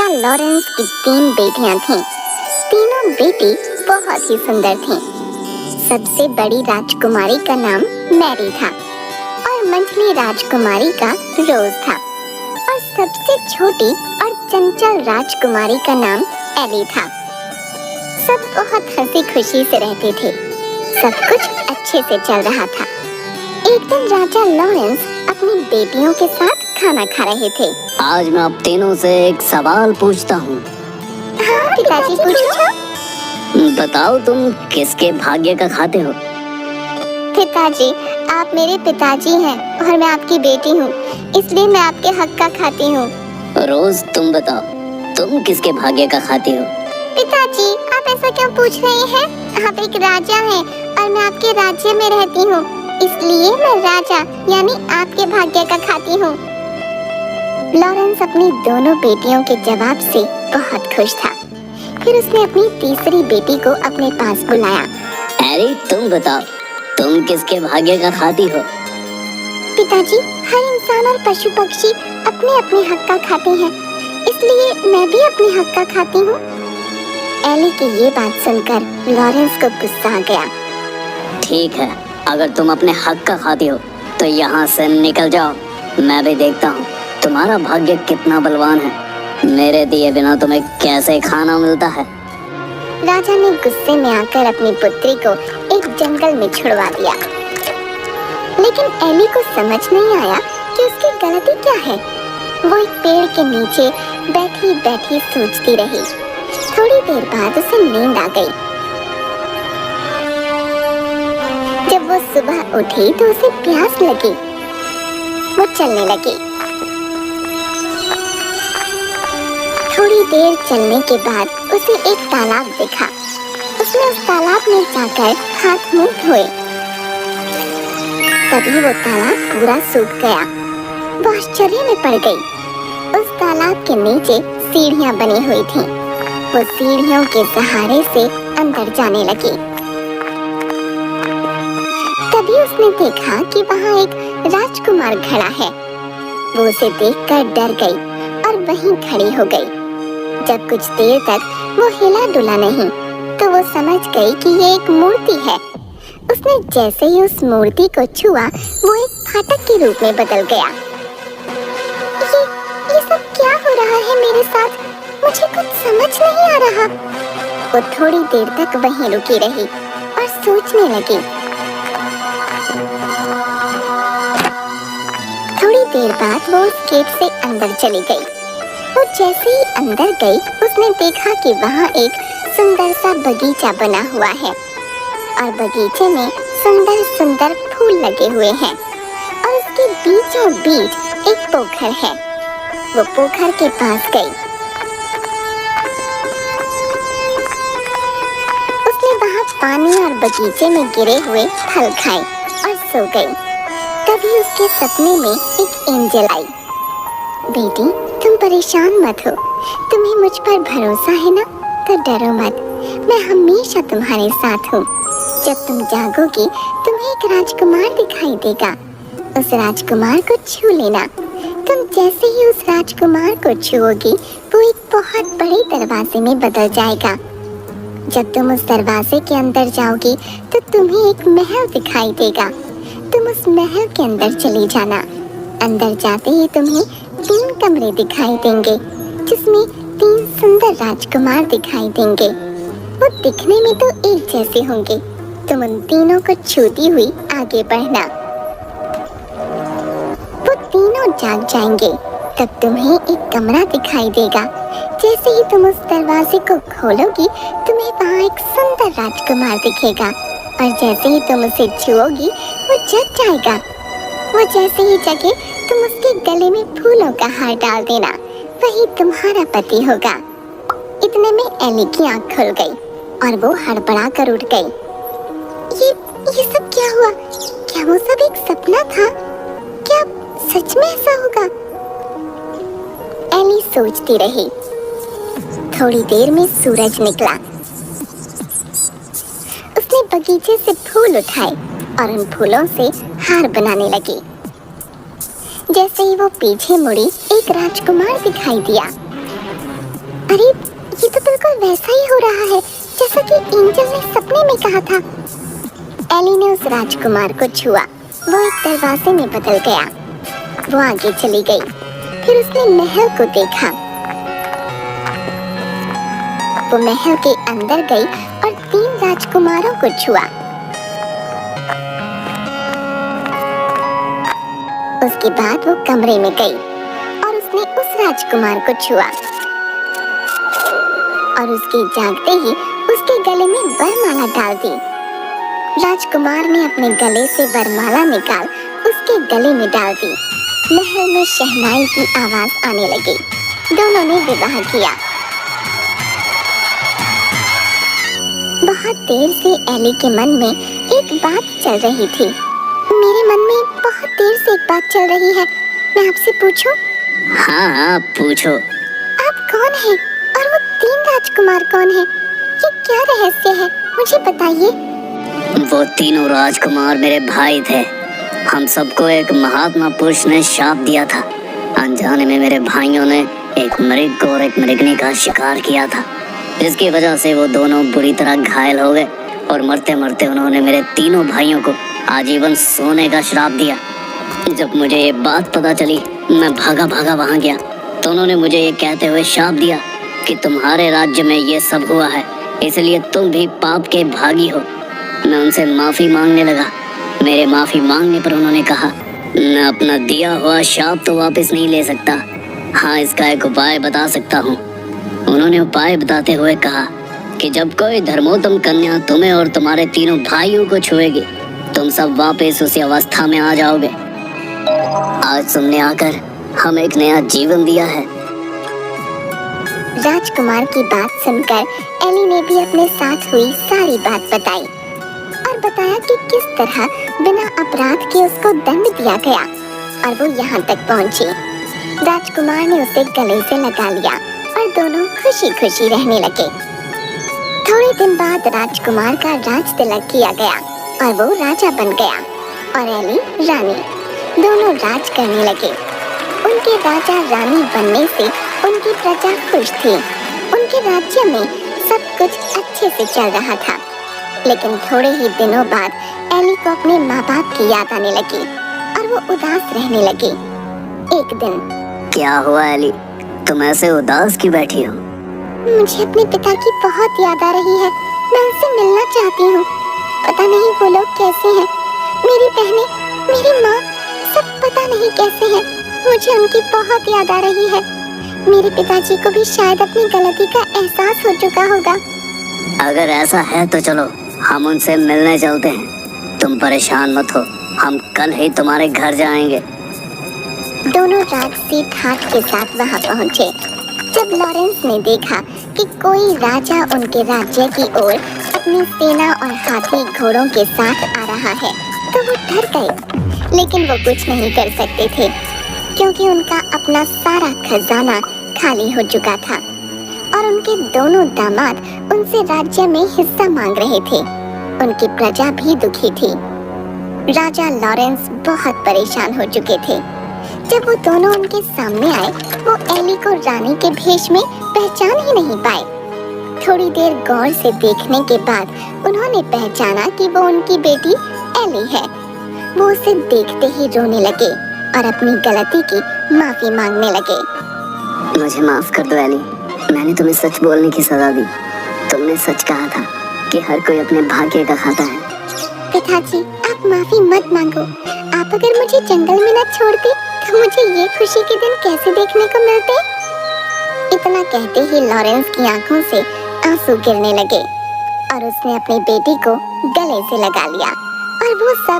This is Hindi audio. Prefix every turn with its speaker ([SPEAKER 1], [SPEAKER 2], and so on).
[SPEAKER 1] राजा लॉरेंस की 3 बेटियां थीं। तीनों बेटी बहुत ही सुंदर थीं। सबसे बड़ी राजकुमारी का नाम मैरी था और मंझली राजकुमारी का रोज था और सबसे छोटी और चंचल राजकुमारी का नाम एली था। सब बहुत हंसी खुशी से रहते थे। सब कुछ अच्छे से चल रहा था। एक दिन राजा लॉरेंस अपनी बेटियों के साथ खाना खा रहे थे।
[SPEAKER 2] आज मैं आप तीनों से एक सवाल पूछता हूँ।
[SPEAKER 1] हाँ पिताजी, पूछो।
[SPEAKER 2] बताओ, तुम किसके भाग्य का खाते हो?
[SPEAKER 1] पिताजी, आप मेरे पिताजी हैं और मैं आपकी बेटी हूँ, इसलिए मैं आपके हक का खाती हूँ।
[SPEAKER 2] रोज तुम बताओ, तुम किसके भाग्य का खाती हो?
[SPEAKER 1] पिताजी, आप ऐसा क्यों पूछ रहे हैं? आप एक राजा हैं और मैं आपके राज्य में रहती हूँ, इसलिए मैं राजा यानी आपके भाग्य का खाती हूँ। लॉरेंस अपनी दोनों बेटियों के जवाब से बहुत खुश था। फिर उसने अपनी तीसरी बेटी को अपने पास बुलाया।
[SPEAKER 2] एली, तुम बताओ, तुम किसके भाग्य का खाती हो?
[SPEAKER 1] पिताजी, हर इंसान और पशु पक्षी अपने अपने हक का खाते हैं, इसलिए मैं भी अपने हक का खाती हूँ। एली की ये बात सुनकर लॉरेंस को गुस्सा आ गया।
[SPEAKER 2] ठीक है, अगर तुम अपने हक का खाती हो तो यहाँ से निकल जाओ। मैं भी देखता हूँ तुम्हारा भाग्य कितना बलवान है। मेरे दिए बिना तुम्हें कैसे खाना मिलता है।
[SPEAKER 1] राजा ने गुस्से में आकर अपनी पुत्री को एक जंगल में छुड़वा दिया। लेकिन एली को समझ नहीं आया कि उसकी गलती क्या है। वो एक पेड़ के नीचे बैठी बैठी सोचती रही। थोड़ी देर बाद उसे नींद आ गई। जब वो सुबह उठी तो उसे प्यास लगी। वो चलने लगी। थोड़ी देर चलने के बाद उसे एक तालाब दिखा। उसने उस तालाब में जाकर हाथ मुंह धोए। तभी वो तालाब पूरा सूख गया। वो आश्चर्य में पड़ गई। उस तालाब के नीचे सीढ़ियां बनी हुई थीं। वो सीढ़ियों के सहारे से अंदर जाने लगी। तभी उसने देखा कि वहाँ एक राजकुमार खड़ा है। वो उसे देखकर डर गई और वहीं खड़ी हो गई। जब कुछ देर तक वो हिला डुला नहीं तो वो समझ गई कि ये एक मूर्ति है। उसने जैसे ही उस मूर्ति को छुआ वो एक फाटक के रूप में बदल गया। ये सब क्या हो रहा है मेरे साथ? मुझे कुछ समझ नहीं आ रहा। वो थोड़ी देर तक वहीं रुकी रही और सोचने लगी। थोड़ी देर बाद वो उस गेट से अंदर चली गई। वो जैसे ही अंदर गई उसने देखा कि वहाँ एक सुंदर सा बगीचा बना हुआ है और बगीचे में सुंदर सुंदर फूल लगे हुए हैं और उसके बीचों बीच एक पोखर है। वो पोखर के पास गई। उसने वहाँ पानी और बगीचे में गिरे हुए फल खाए और सो गई। तभी उसके सपने में एक एंजल आई। बेटी, तुम परेशान मत हो। तुम्हें मुझ पर भरोसा है ना? तो डरो मत, मैं हमेशा तुम्हारे साथ हूँ। जब तुम जागोगी तुम्हें एक राजकुमार दिखाई देगा। उस राजकुमार को छू लेना। तुम जैसे ही उस राजकुमार को छुओगी वो एक बहुत बड़े दरवाजे में बदल जाएगा। जब तुम उस दरवाजे के अंदर जाओगी तो तुम्हें एक महल दिखाई देगा। तुम उस महल के अंदर चली जाना। अंदर जाते ही तुम्हें 3 कमरे दिखाई देंगे जिसमें 3 सुंदर राजकुमार दिखाई देंगे। वो दिखने में तो एक जैसे होंगे। तुम उन तीनों को छूती हुई आगे बढ़ना। वो तीनों जाग जाएंगे। तब तुम्हें एक कमरा दिखाई देगा। जैसे ही तुम उस दरवाजे को खोलोगी तुम्हें वहाँ एक सुंदर राजकुमार दिखेगा और जैसे ही तुम उसे छुओगी वो जग जाएगा। वो जैसे ही जगे तुम उसके गले में फूलों का हार डाल देना। वही तुम्हारा पति होगा। इतने में एली की आँख खुल गई और वो हड़बड़ा कर उठ गई। ये सब क्या हुआ? क्या वो सब एक सपना था? क्या सच में ऐसा होगा? एली सोचती रही। थोड़ी देर में सूरज निकला। उसने बगीचे से फूल उठाए और उन फूलों से हार बनाने लगी। जैसे ही वो पीछे मुड़ी एक राजकुमार दिखाई दिया। अरे ये तो बिल्कुल वैसा ही हो रहा है जैसा कि एंजल ने सपने में कहा था। एली ने उस राजकुमार को छुआ। वो एक दरवाजे में बदल गया। वो आगे चली गई। फिर उसने महल को देखा। वो महल के अंदर गई और 3 राजकुमारों को छुआ। उसके बाद वो कमरे में गई और उसने उस राजकुमार को छुआ और उसके जागते ही उसके गले में वरमाला डाल दी। राजकुमार ने अपने गले से वरमाला निकाल उसके गले में डाल दी। महल में शहनाई की आवाज आने लगी। दोनों ने विवाह किया। बहुत देर से एली के मन में एक बात चल रही थी। मेरे मन में बहुत देर से एक बात चल रही है। मैं आपसे पूछूं?
[SPEAKER 2] हाँ पूछो।
[SPEAKER 1] आप कौन हैं? और वो 3 राजकुमार कौन हैं? ये क्या रहस्य है? मुझे बताइए।
[SPEAKER 2] वो तीनों राजकुमार मेरे भाई थे। हम सबको एक महात्मा पुरुष ने शाप दिया था। अनजाने में मेरे भाइयों ने एक मृग और एक मृगनी का शिकार किया था, जिसकी वजह से वो दोनों बुरी तरह घायल हो गए और मरते मरते उन्होंने मेरे तीनों भाइयों को आजीवन सोने का श्राप दिया। जब मुझे ये बात पता चली, मैं भागा भागा वहाँ गया तो उन्होंने मुझे ये कहते हुए शाप दिया कि तुम्हारे राज्य में ये सब हुआ है, इसलिए तुम भी पाप के भागी हो। मैं उनसे माफी मांगने लगा। मेरे माफी मांगने पर उन्होंने कहा, मैं अपना दिया हुआ शाप तो वापस नहीं ले सकता। हाँ, इसका एक उपाय बता सकता हूँ। उन्होंने उपाय बताते हुए कहा कि जब कोई धर्मोत्तम कन्या तुम्हें और तुम्हारे तीनों भाइयों को छुएगी, तुम सब वापस उसी अवस्था में आ जाओगे। आज तुमने आकर हमें एक नया जीवन दिया है।
[SPEAKER 1] राजकुमार की बात सुनकर एली ने भी अपने साथ हुई सारी बात बताई और बताया कि किस तरह बिना अपराध के उसको दंड दिया गया और वो यहाँ तक पहुँची। राजकुमार ने उसे गले से लगा लिया और दोनों खुशी खुशी रहने लगे। थोड़े दिन बाद राजकुमार का राज तिलक किया गया और वो राजा बन गया और एली रानी। दोनों राज करने लगे। उनके राजा रानी बनने से उनकी प्रजा खुश थी। उनके राज्य में सब कुछ अच्छे से चल रहा था। लेकिन थोड़े ही दिनों बाद एली को अपने माँ बाप की याद आने लगी और वो उदास रहने लगी। एक दिन,
[SPEAKER 2] क्या हुआ एली, तुम ऐसे उदास क्यों बैठी हो?
[SPEAKER 1] मुझे अपने पिता की बहुत याद आ रही है। मैं उनसे मिलना चाहती हूँ। पता नहीं वो लोग कैसे हैं। मेरी बहनें, मेरी माँ, सब पता नहीं कैसे हैं। मुझे उनकी बहुत याद आ रही है। मेरे पिताजी को भी शायद अपनी गलती का एहसास हो चुका होगा।
[SPEAKER 2] अगर ऐसा है तो चलो हम उनसे मिलने चलते हैं। तुम परेशान मत हो, हम कल ही तुम्हारे घर जाएंगे।
[SPEAKER 1] दोनों राजसी ठाट के साथ वहाँ पहुँचे। जब लॉरेंस ने देखा कि कोई राजा उनके राज्य की ओर अपनी सेना और हाथी घोड़ों के साथ आ रहा है तो वो डर गए। लेकिन वो कुछ नहीं कर सकते थे क्योंकि उनका अपना सारा खजाना खाली हो चुका था और उनके दोनों दामाद उनसे राज्य में हिस्सा मांग रहे थे। उनकी प्रजा भी दुखी थी। राजा लॉरेंस बहुत परेशान हो चुके थे। जब वो दोनों उनके सामने आए, वो एली को रानी के भेष में पहचान ही नहीं पाए। थोड़ी देर गौर से देखने के बाद उन्होंने पहचाना कि वो उनकी बेटी एली है। वो उसे देखते ही रोने लगे और अपनी गलती की माफी मांगने लगे।
[SPEAKER 2] मुझे माफ कर दो एली, मैंने तुम्हें सच बोलने की सजा दी। तुमने सच कहा था कि हर कोई अपने भाग्य का खाता है।
[SPEAKER 1] पिताजी, आप माफी मत मांगो। आप अगर मुझे जंगल में न छोड़ते तो मुझे ये खुशी के दिन कैसे देखने को मिलते? इतना कहते ही लॉरेंस की आंखों से आंसू गिरने लगे और उसने अपनी बेटी को गले से लगा लिया और वो सब